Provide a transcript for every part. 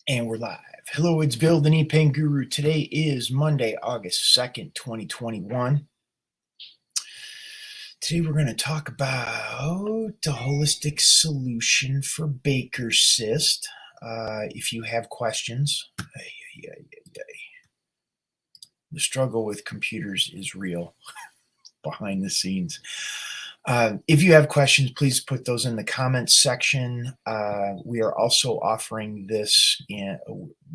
And we're live. Hello, it's Bill, the Knee Pain Guru. Today is Monday, August 2nd, 2021. Today we're going to talk about the holistic solution for Baker's cyst. If you have questions, the struggle with computers is real behind the scenes. If you have questions, please put those in the comments section. We are also offering this,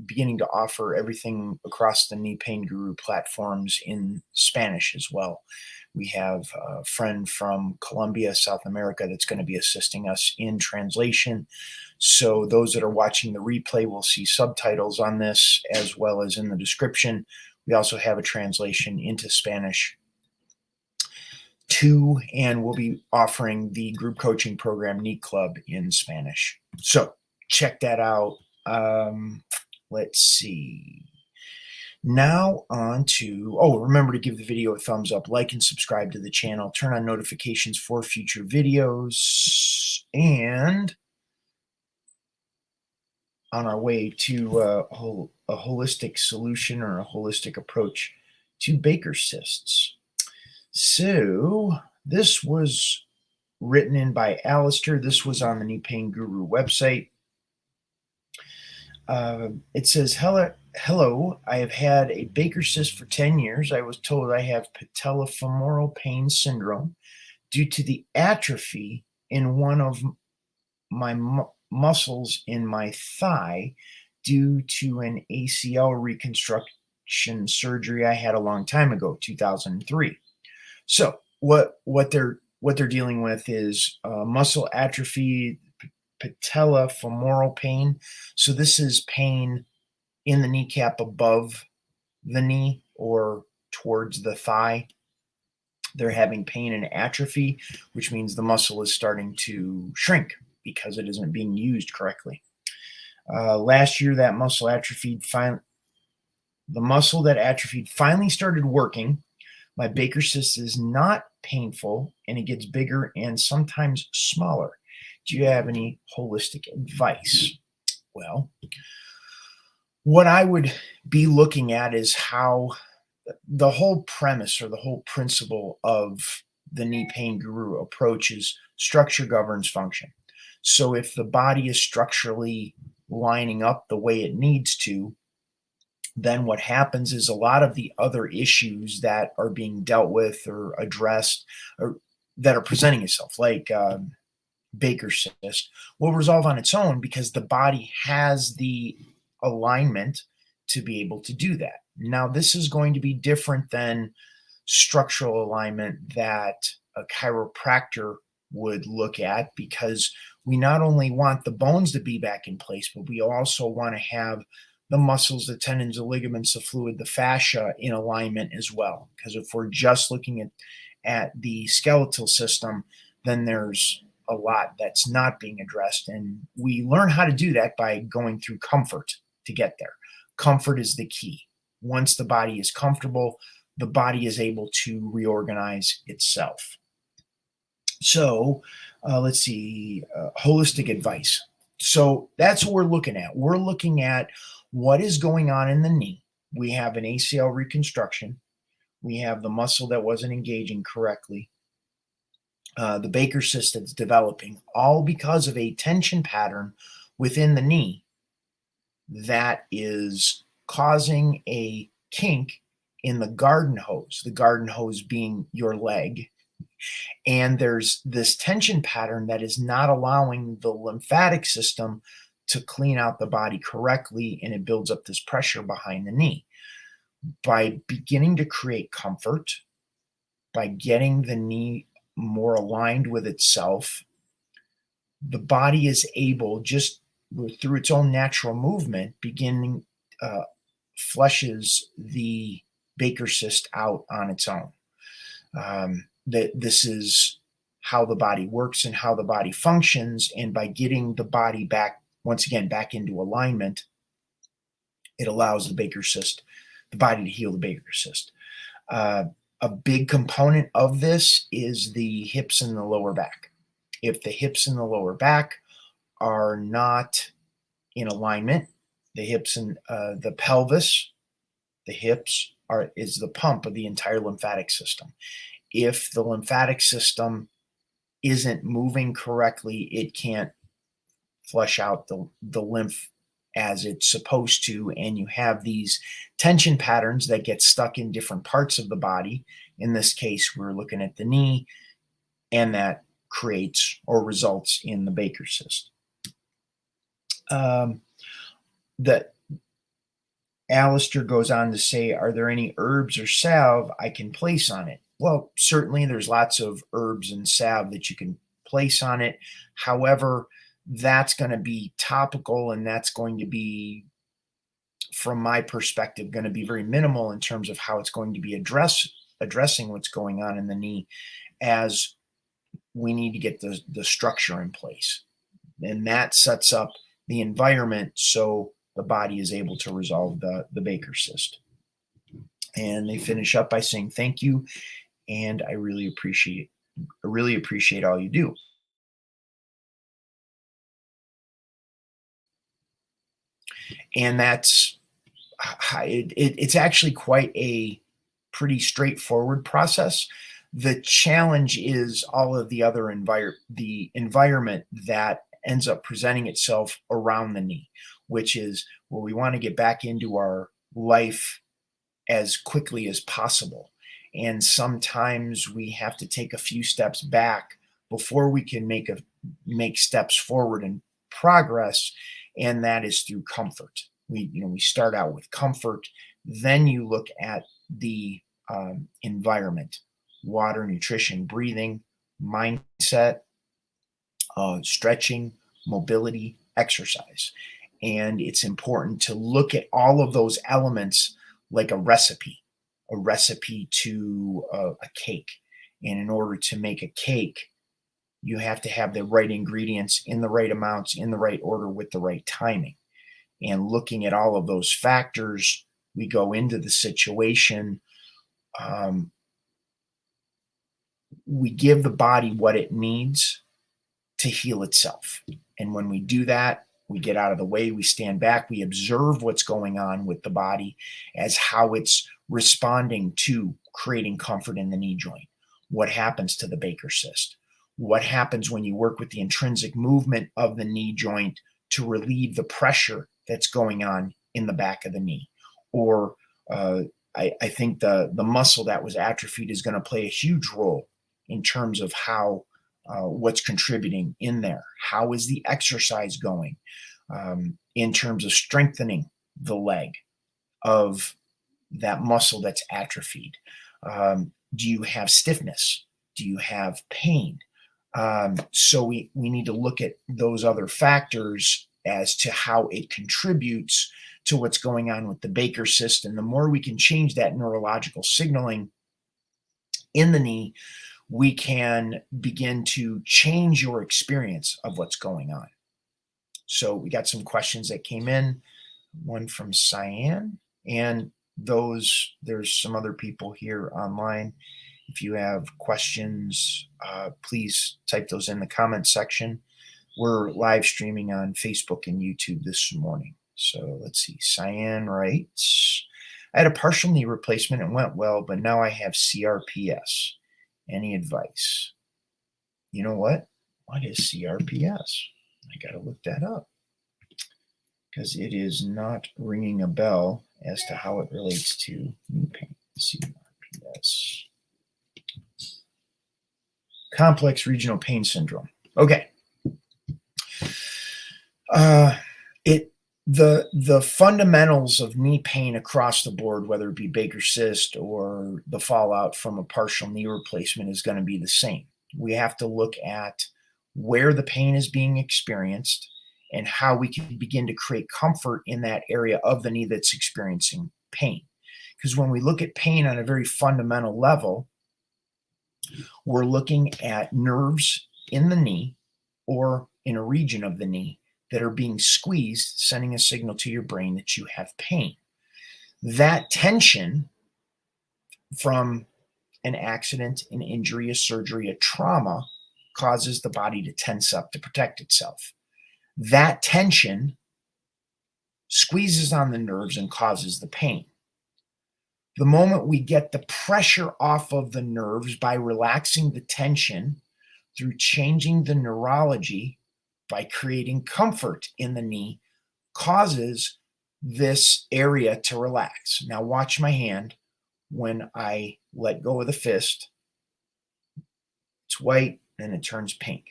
beginning to offer everything across the Knee Pain Guru platforms in Spanish as well. We have a friend from Colombia, South America, that's going to be assisting us in translation. So those that are watching the replay will see subtitles on this as well as in the description. We also have a translation into Spanish too, and we'll be offering the group coaching program Knee Club in Spanish. So check that out. Let's see. Now on to, remember to give the video a thumbs up, like and subscribe to the channel, turn on notifications for future videos, and on our way to a holistic solution or a holistic approach to Baker's cysts. So this was written in by Alistair. This was on the Knee Pain Guru website. It says, hello, I have had a Baker's cyst for 10 years. I was told I have patellofemoral pain syndrome due to the atrophy in one of my muscles in my thigh due to an ACL reconstruction surgery I had a long time ago, 2003. So what they're dealing with is muscle atrophy, patellofemoral pain. So this is pain in the kneecap above the knee or towards the thigh. They're having pain and atrophy, which means the muscle is starting to shrink because it isn't being used correctly. Last year, that muscle atrophied. The muscle that atrophied finally started working. My Baker's cyst is not painful, and it gets bigger and sometimes smaller. Do you have any holistic advice? Well, what I would be looking at is how the whole premise or the whole principle of the Knee Pain Guru approach is structure governs function. So if the body is structurally lining up the way it needs to, then what happens is a lot of the other issues that are being dealt with or addressed or that are presenting itself, like Baker's cyst, will resolve on its own because the body has the alignment to be able to do that. Now, this is going to be different than structural alignment that a chiropractor would look at, because we not only want the bones to be back in place, but we also want to have the muscles, the tendons, the ligaments, the fluid, the fascia in alignment as well. Because if we're just looking at the skeletal system, then there's a lot that's not being addressed. And we learn how to do that by going through comfort to get there. Comfort is the key. Once the body is comfortable, the body is able to reorganize itself. So let's see, holistic advice. So that's what we're looking at. We're looking at what is going on in the knee. We have an ACL reconstruction. We have the muscle that wasn't engaging correctly. The Baker's cyst that's developing, all because of a tension pattern within the knee that is causing a kink in the garden hose being your leg. And there's this tension pattern that is not allowing the lymphatic system to clean out the body correctly, and it builds up this pressure behind the knee. By beginning to create comfort, by getting the knee more aligned with itself, the body is able, just through its own natural movement, flushes the Baker's cyst out on its own. This is how the body works and how the body functions, and by getting the body back, once again, back into alignment, it allows the Baker's cyst, the body to heal the Baker's cyst. A big component of this is the hips and the lower back. If the hips and the lower back are not in alignment, The hips and the pelvis, the hips is the pump of the entire lymphatic system. If the lymphatic system isn't moving correctly, it can't flush out the lymph as it's supposed to, and you have these tension patterns that get stuck in different parts of the body. In this case, we're looking at the knee, and that creates or results in the Baker cyst. That Alistair goes on to say, are there any herbs or salve I can place on it? Well, certainly there's lots of herbs and salve that you can place on it. However, that's going to be topical, and that's going to be, from my perspective, going to be very minimal in terms of how it's going to be addressing what's going on in the knee, as we need to get the structure in place. And that sets up the environment so the body is able to resolve the Baker cyst. And they finish up by saying, thank you, and I really appreciate all you do. And that's it's actually quite a pretty straightforward process. The challenge is all of the other environment that ends up presenting itself around the knee, which is, well, we want to get back into our life as quickly as possible. And sometimes we have to take a few steps back before we can make steps forward and progress, and that is through comfort. We start out with comfort, then you look at the environment, water, nutrition, breathing, mindset, stretching, mobility, exercise. And it's important to look at all of those elements like a recipe to a cake. And in order to make a cake, you have to have the right ingredients in the right amounts, in the right order, with the right timing. And looking at all of those factors, we go into the situation. We give the body what it needs to heal itself. And when we do that, we get out of the way, we stand back, we observe what's going on with the body as how it's responding to creating comfort in the knee joint. What happens to the Baker cyst? What happens when you work with the intrinsic movement of the knee joint to relieve the pressure that's going on in the back of the knee? Or I think the muscle that was atrophied is going to play a huge role in terms of how what's contributing in there. How is the exercise going in terms of strengthening the leg of that muscle that's atrophied? Do you have stiffness? Do you have pain? So we need to look at those other factors as to how it contributes to what's going on with the Baker cyst. And the more we can change that neurological signaling in the knee, we can begin to change your experience of what's going on. So we got some questions that came in, one from Cyan, and there's some other people here online. If you have questions, please type those in the comment section. We're live streaming on Facebook and YouTube this morning. So let's see. Cyan writes, I had a partial knee replacement and went well, but now I have CRPS. Any advice? You know what? What is CRPS? I got to look that up because it is not ringing a bell as to how it relates to knee pain. CRPS. Complex regional pain syndrome. Okay. The fundamentals of knee pain across the board, whether it be Baker cyst or the fallout from a partial knee replacement, is going to be the same. We have to look at where the pain is being experienced and how we can begin to create comfort in that area of the knee that's experiencing pain. Because when we look at pain on a very fundamental level, we're looking at nerves in the knee or in a region of the knee that are being squeezed, sending a signal to your brain that you have pain. That tension from an accident, an injury, a surgery, a trauma causes the body to tense up to protect itself. That tension squeezes on the nerves and causes the pain. The moment we get the pressure off of the nerves by relaxing the tension through changing the neurology by creating comfort in the knee, causes this area to relax. Now watch my hand when I let go of the fist. It's white and it turns pink.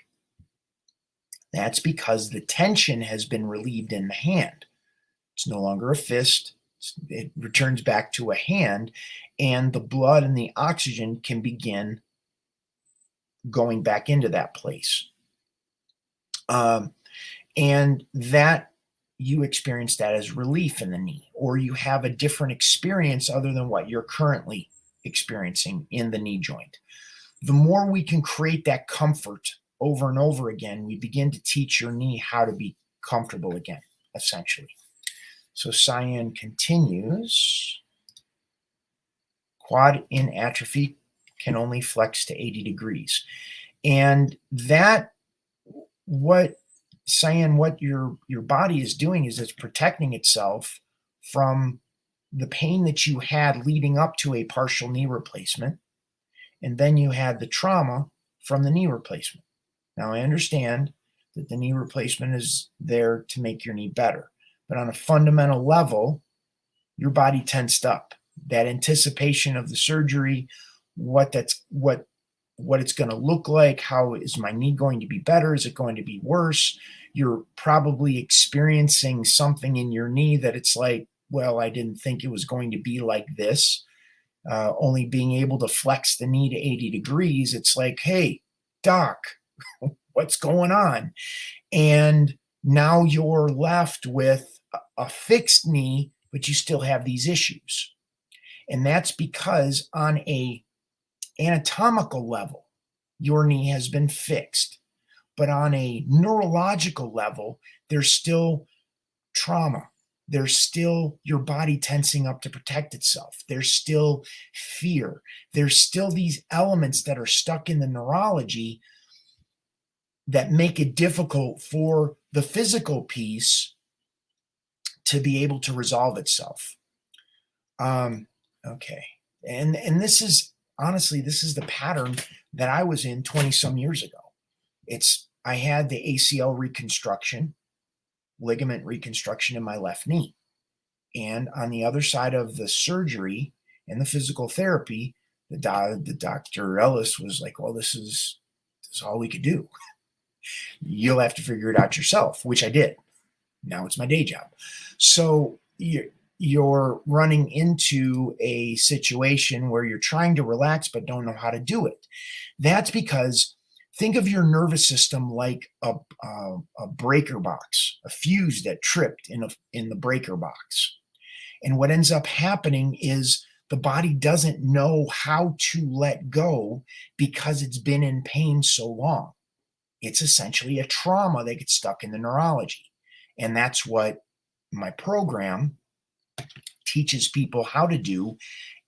That's because the tension has been relieved in the hand. It's no longer a fist. It returns back to a hand, and the blood and the oxygen can begin going back into that place. And that you experience that as relief in the knee, or you have a different experience other than what you're currently experiencing in the knee joint. The more we can create that comfort over and over again, we begin to teach your knee how to be comfortable again, essentially. So Cyan continues. Quad in atrophy can only flex to 80 degrees. And that, what Cyan, what your body is doing is it's protecting itself from the pain that you had leading up to a partial knee replacement. And then you had the trauma from the knee replacement. Now I understand that the knee replacement is there to make your knee better. But on a fundamental level, your body tensed up. That anticipation of the surgery, what it's going to look like, how is my knee going to be better? Is it going to be worse? You're probably experiencing something in your knee that it's like, well, I didn't think it was going to be like this. Only being able to flex the knee to 80 degrees, it's like, hey, doc, what's going on? And now you're left with a fixed knee, but you still have these issues. And that's because on a anatomical level, your knee has been fixed. But on a neurological level, there's still trauma. There's still your body tensing up to protect itself. There's still fear. There's still these elements that are stuck in the neurology that make it difficult for the physical piece to be able to resolve itself. Okay. And this is, honestly, this is the pattern that I was in 20 some years ago. I had the ACL reconstruction, ligament reconstruction in my left knee. And on the other side of the surgery and the physical therapy, the Dr. Ellis was like, well, this is all we could do. You'll have to figure it out yourself, which I did. Now it's my day job. So you're running into a situation where you're trying to relax but don't know how to do it. That's because think of your nervous system like a breaker box, a fuse that tripped in the breaker box. And what ends up happening is the body doesn't know how to let go because it's been in pain so long. It's essentially a trauma that gets stuck in the neurology. And that's what my program teaches people how to do,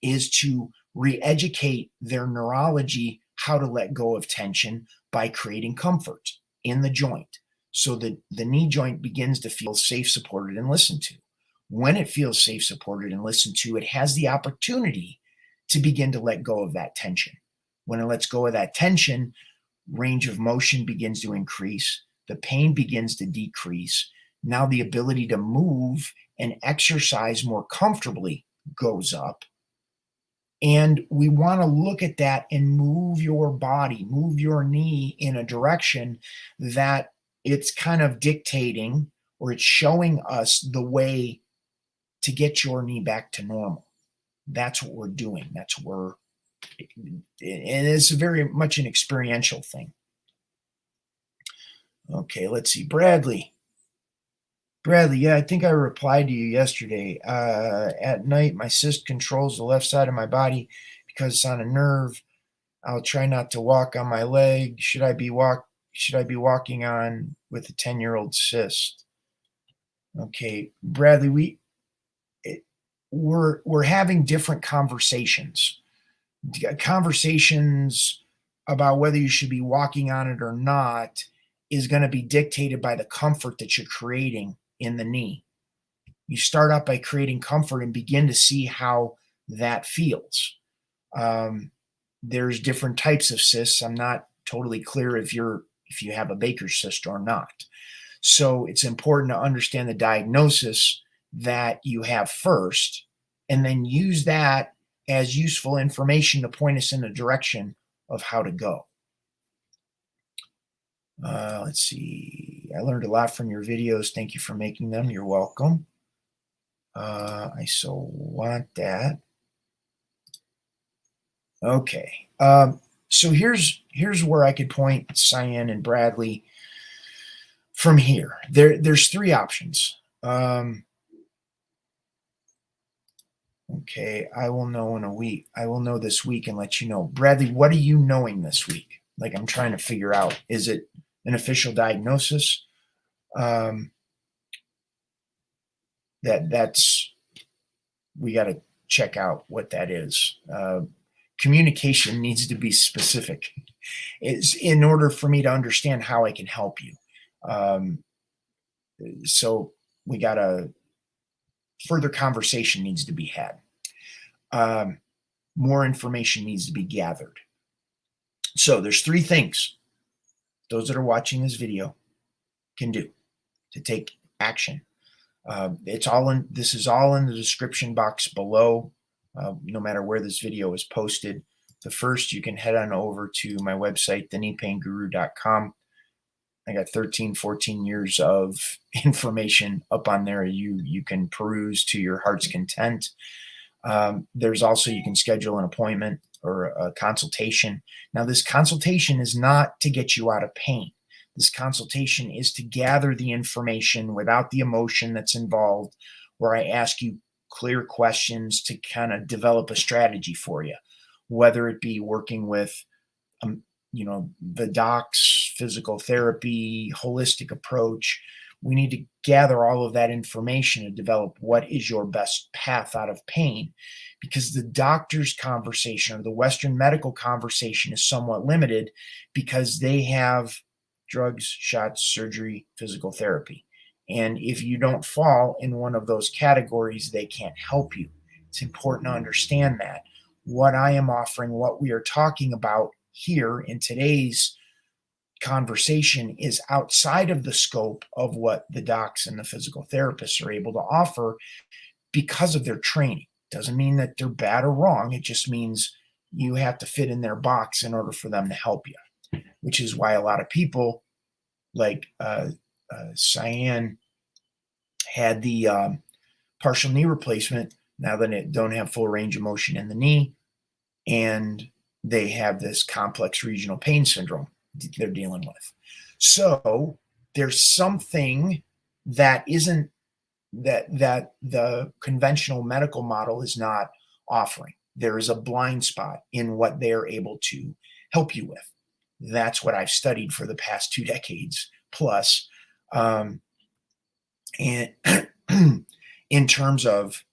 is to re-educate their neurology how to let go of tension by creating comfort in the joint so that the knee joint begins to feel safe, supported, and listened to. When it feels safe, supported, and listened to, it has the opportunity to begin to let go of that tension. When it lets go of that tension, range of motion begins to increase, the pain begins to decrease. Now the ability to move and exercise more comfortably goes up. And we want to look at that and move your body, move your knee in a direction that it's kind of dictating, or it's showing us the way to get your knee back to normal. That's what we're doing. That's what we're, and it's very much an experiential thing. Okay, let's see. Bradley, yeah, I think I replied to you yesterday. At night, my cyst controls the left side of my body because it's on a nerve. I'll try not to walk on my leg. Should I be walking on with a 10-year-old cyst? Okay, Bradley, we're having different conversations. Conversations about whether you should be walking on it or not is going to be dictated by the comfort that you're creating in the knee. You start out by creating comfort and begin to see how that feels. There's different types of cysts. I'm not totally clear if you have a Baker's cyst or not. So it's important to understand the diagnosis that you have first, and then use that as useful information to point us in the direction of how to go. Let's see. I learned a lot from your videos. Thank you for making them. You're welcome. I so want that. Okay. So here's where I could point Cyan and Bradley from here. There's three options. Okay, I will know in a week. I will know this week and let you know. Bradley, what are you knowing this week? Like, I'm trying to figure out, is it an official diagnosis? We got to check out what that is. Communication needs to be specific. It's in order for me to understand how I can help you. So we got a further conversation needs to be had. More information needs to be gathered. So there's three things those that are watching this video can do to take action. This is all in the description box below, no matter where this video is posted. The first, you can head on over to my website, thekneepainguru.com. I got 13, 14 years of information up on there. You can peruse to your heart's content. There's also, you can schedule an appointment or a consultation. Now, this consultation is not to get you out of pain. This consultation is to gather the information without the emotion that's involved, where I ask you clear questions to kind of develop a strategy for you, whether it be working with the doc's physical therapy, holistic approach. We need to gather all of that information to develop what is your best path out of pain, because the doctor's conversation or the Western medical conversation is somewhat limited because they have drugs, shots, surgery, physical therapy. And if you don't fall in one of those categories, they can't help you. It's important to understand that. What I am offering, what we are talking about here in today's conversation, is outside of the scope of what the docs and the physical therapists are able to offer because of their training. Doesn't mean that they're bad or wrong. It just means you have to fit in their box in order for them to help you, which is why a lot of people like Cyan had the partial knee replacement. Now that it don't have full range of motion in the knee, and they have this complex regional pain syndrome they're dealing with. So there's something that isn't that the conventional medical model is not offering. There is a blind spot in what they're able to help you with. That's what I've studied for the past 2 decades plus. And in terms of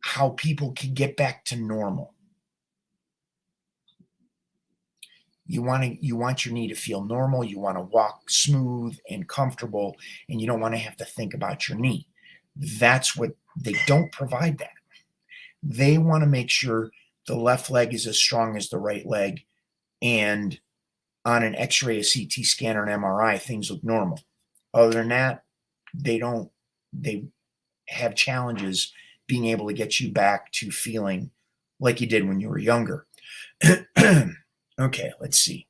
how people can get back to normal. You want your knee to feel normal. You want to walk smooth and comfortable, and you don't want to have to think about your knee. That's what they don't provide that. They want to make sure the left leg is as strong as the right leg, and on an X-ray, a CT scan, or an MRI, things look normal. Other than that, they have challenges being able to get you back to feeling like you did when you were younger. Okay, let's see.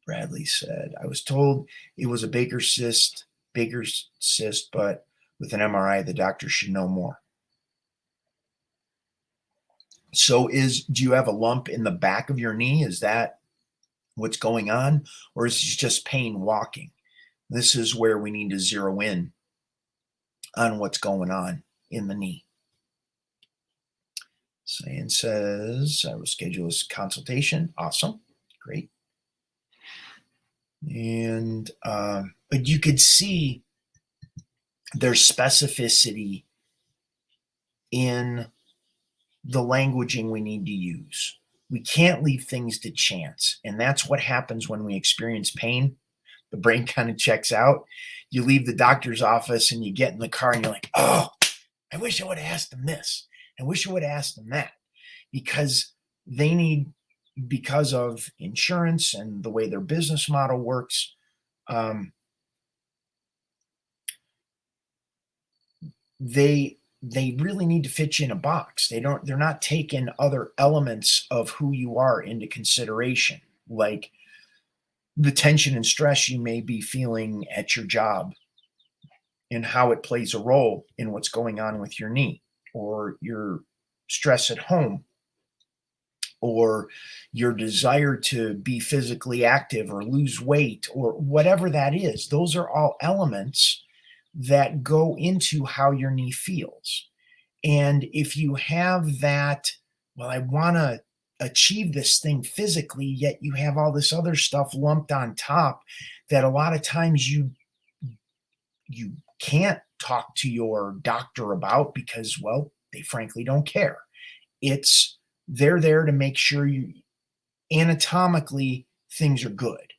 Bradley said, I was told it was a Baker's cyst, but with an MRI, the doctor should know more. So do you have a lump in the back of your knee? Is that what's going on? Or is it just pain walking? This is where we need to zero in on what's going on in the knee. Cyan says, I will schedule a consultation. Awesome. Great. And but you could see there's specificity in the languaging we need to use. We can't leave things to chance. And that's what happens when we experience pain. The brain kind of checks out. you leave the doctor's office and you get in the car and you're like, oh, I wish I would have asked them this. I wish I would have asked them that, because they need, because of insurance and the way their business model works, they really need to fit you in a box. They're not taking other elements of who you are into consideration, like the tension and stress you may be feeling at your job and how it plays a role in what's going on with your knee, or your stress at home, or your desire to be physically active or lose weight, or whatever that is. Those are all elements that go into how your knee feels. And if you have that, well, I want to achieve this thing physically, yet you have all this other stuff lumped on top that a lot of times you can't talk to your doctor about, because, well, they frankly don't care. They're there to make sure you anatomically things are good,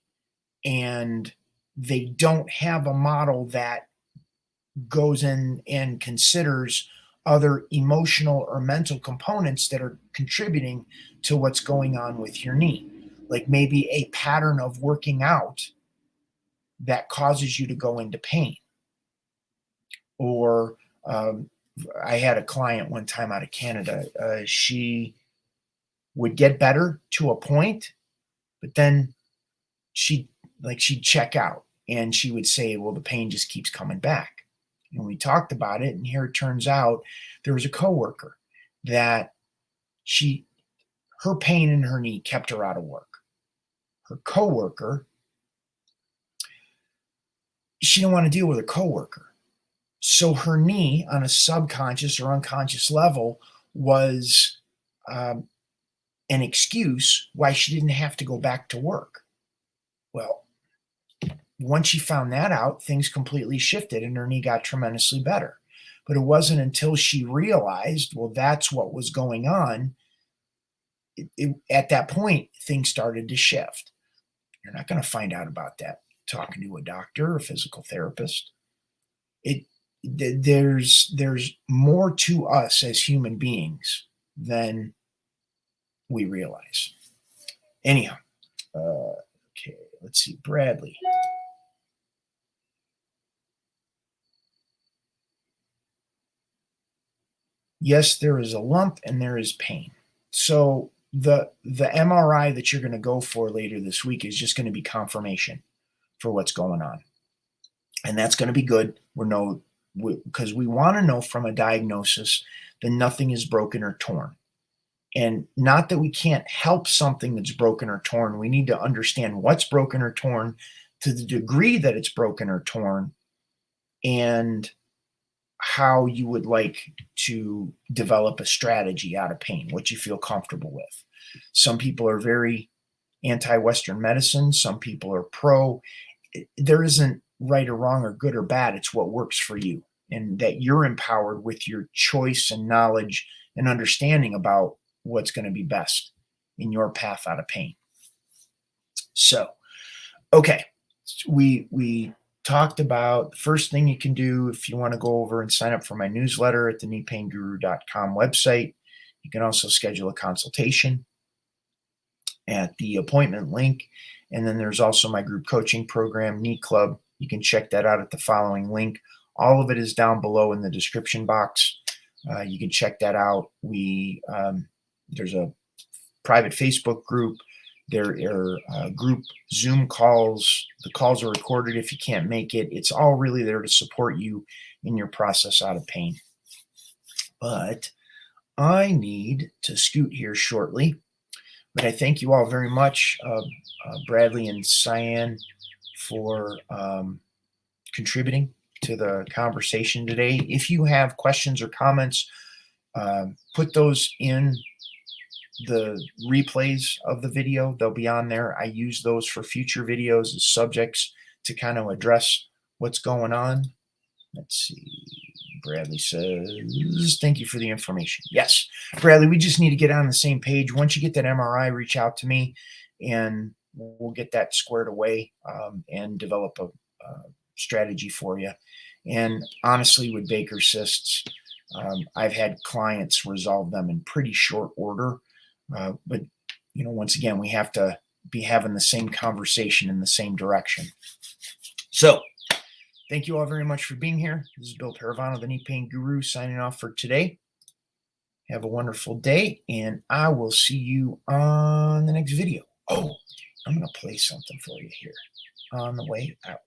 and they don't have a model that goes in and considers other emotional or mental components that are contributing to what's going on with your knee, like maybe a pattern of working out that causes you to go into pain. Or I had a client one time out of Canada. She would get better to a point, but then she'd check out and she would say, well, the pain just keeps coming back. And we talked about it, and here it turns out there was a coworker that her pain in her knee kept her out of work. Her coworker, she didn't want to deal with her coworker. So her knee, on a subconscious or unconscious level, was an excuse why she didn't have to go back to work. Well, once she found that out, things completely shifted and her knee got tremendously better. But it wasn't until she realized, well, that's what was going on. At that point, things started to shift. You're not going to find out about that talking to a doctor or a physical therapist. There's more to us as human beings than we realize. Anyhow, okay, let's see, Bradley. Yes, there is a lump and there is pain. So the MRI that you're going to go for later this week is just going to be confirmation for what's going on. And that's going to be good. Because we want to know from a diagnosis that nothing is broken or torn. And not that we can't help something that's broken or torn. We need to understand what's broken or torn, to the degree that it's broken or torn, and how you would like to develop a strategy out of pain, what you feel comfortable with. Some people are very anti-Western medicine. Some people are pro. There isn't right or wrong or good or bad. It's what works for you, and that you're empowered with your choice and knowledge and understanding about what's going to be best in your path out of pain. So, okay, we talked about the first thing you can do if you want to go over and sign up for my newsletter at the kneepainguru.com website. You can also schedule a consultation at the appointment link. And then there's also my group coaching program, Knee Club. You can check that out at the following link. All of it is down below in the description box. You can check that out. There's a private Facebook group. There are group Zoom calls. The calls are recorded if you can't make it. It's all really there to support you in your process out of pain. But I need to scoot here shortly. But I thank you all very much, Bradley and Cyan, for contributing to the conversation today. If you have questions or comments, put those in the replays of the video. They'll be on there. I use those for future videos as subjects to kind of address what's going on. Let's see. Bradley says, thank you for the information. Yes, Bradley, we just need to get on the same page. Once you get that MRI, reach out to me and we'll get that squared away and develop a strategy for you. And honestly, with Baker cysts, I've had clients resolve them in pretty short order. But, you know, once again, we have to be having the same conversation in the same direction. So thank you all very much for being here. This is Bill Paravano, the Knee Pain Guru, signing off for today. Have a wonderful day, and I will see you on the next video. Oh, I'm going to play something for you here on the way out.